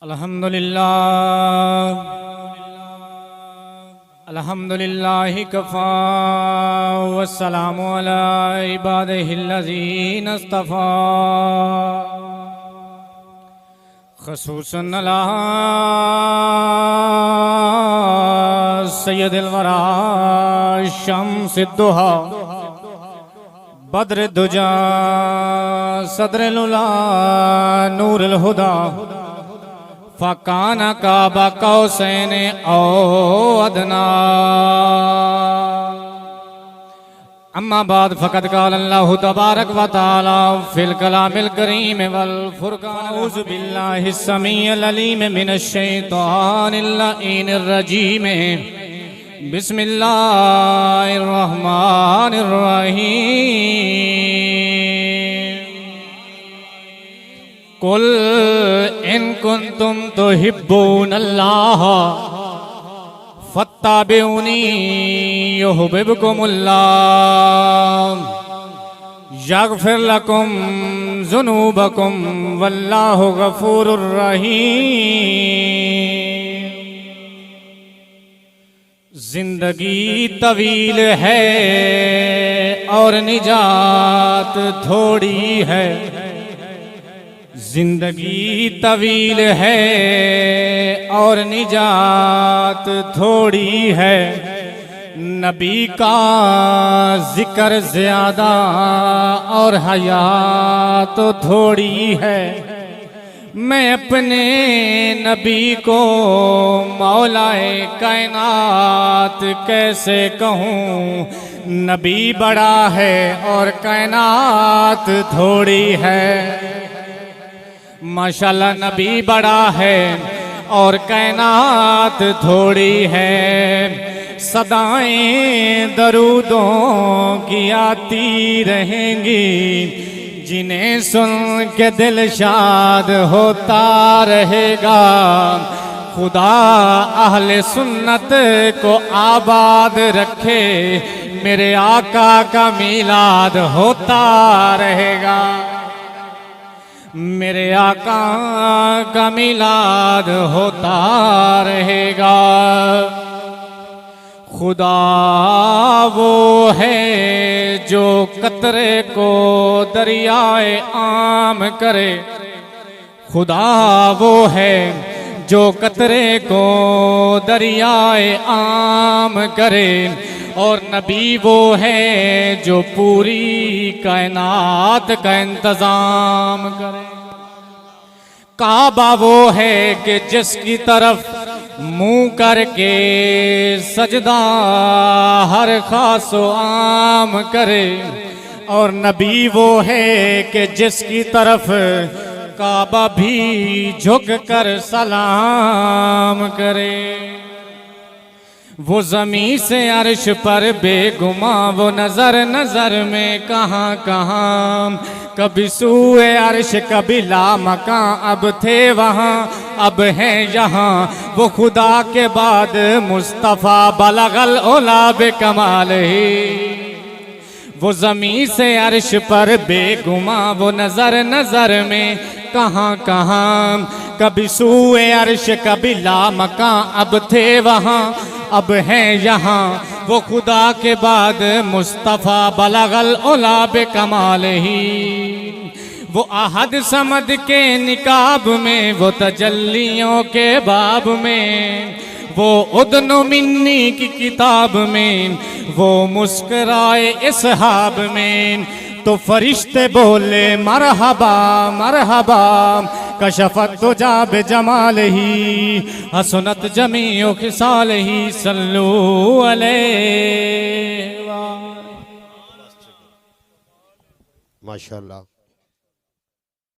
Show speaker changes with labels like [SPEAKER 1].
[SPEAKER 1] अल्हम्दुलिल्लाह कफ़ा वस्सलामु अला इबादिहिल्लज़ीना इस्तफ़ा ख़ुसूसन अला सय्यदिल वरा शम्सिद्दुहा बद्रिद्दुजा सदरिल उला नूरिल हुदा फ़काना काबा कौसैन औ अदना। अम्मा बाद फ़क़द क़ाल अल्लाहु तबारक व तआला फ़िल कलामिल करीम वल फ़ुरक़ान। औज़ु बिल्लाहिस समीइल अलीम मिनश शैतानिर लईनिर रजीम। बिस्मिल्लाहिर रहमानिर रहीम। कुल इन कुंतुम तुहिब्बूनल्लाह फत्ताबिऊनी युहिब्बुकुमुल्लाह यग़फ़िर लकुम ज़ुनूबकुम वल्लाहु गफ़ूरुर रहीम। जिंदगी तवील है और निजात थोड़ी है। जिंदगी तवील है और निजात थोड़ी है। नबी का जिक्र ज्यादा और हयात तो थोड़ी है। मैं अपने नबी को मौलाए कायनात कैसे कहूँ। नबी बड़ा है और कायनात थोड़ी है। माशाल्लाह नबी बड़ा है और कायनात थोड़ी है। सदाएं दरूदों की आती रहेंगी जिन्हें सुन के दिल शाद होता रहेगा। खुदा अहले सुन्नत को आबाद रखे, मेरे आका का मीलाद होता रहेगा। मेरे आका का मिलाद होता रहेगा। खुदा वो है जो कतरे को दरियाए आम करे। खुदा वो है जो कतरे को दरियाए आम करे। और नबी वो है जो पूरी कायनात का इंतजाम करे। काबा वो है कि जिसकी तरफ मुंह करके सजदा हर खासो आम करे। और नबी वो है कि जिसकी तरफ काबा भी झुक कर सलाम करे। वो ज़मीं से अर्श पर बेगुमा, वो नजर नजर में कहाँ कहाँ। कभी सूए अर्श कभी लामकां, अब थे वहाँ अब हैं यहाँ। वो खुदा के बाद मुस्तफ़ा बलगल ओला बेकमाल ही। वो ज़मीं से अर्श पर बेगुमा, वो नजर नजर में कहाँ कहाँ। कभी सूए अर्श कभी लामकां, अब थे वहाँ अब हैं यहाँ। वो खुदा के बाद मुस्तफ़ा बलगल ओला बेकमाल ही। वो अहद समद के निकाब में, वो तजल्लियों के बाब में, वो उदनो मिन्नी की किताब में, वो मुस्कराए इसहाब में। तो फरिश्ते बोले मरहबा मरहबा। कशफत तुजा बेजमाल ही, हसनत जमीओ खिसाल ही। सल्लू अलैहि।
[SPEAKER 2] माशाअल्लाह।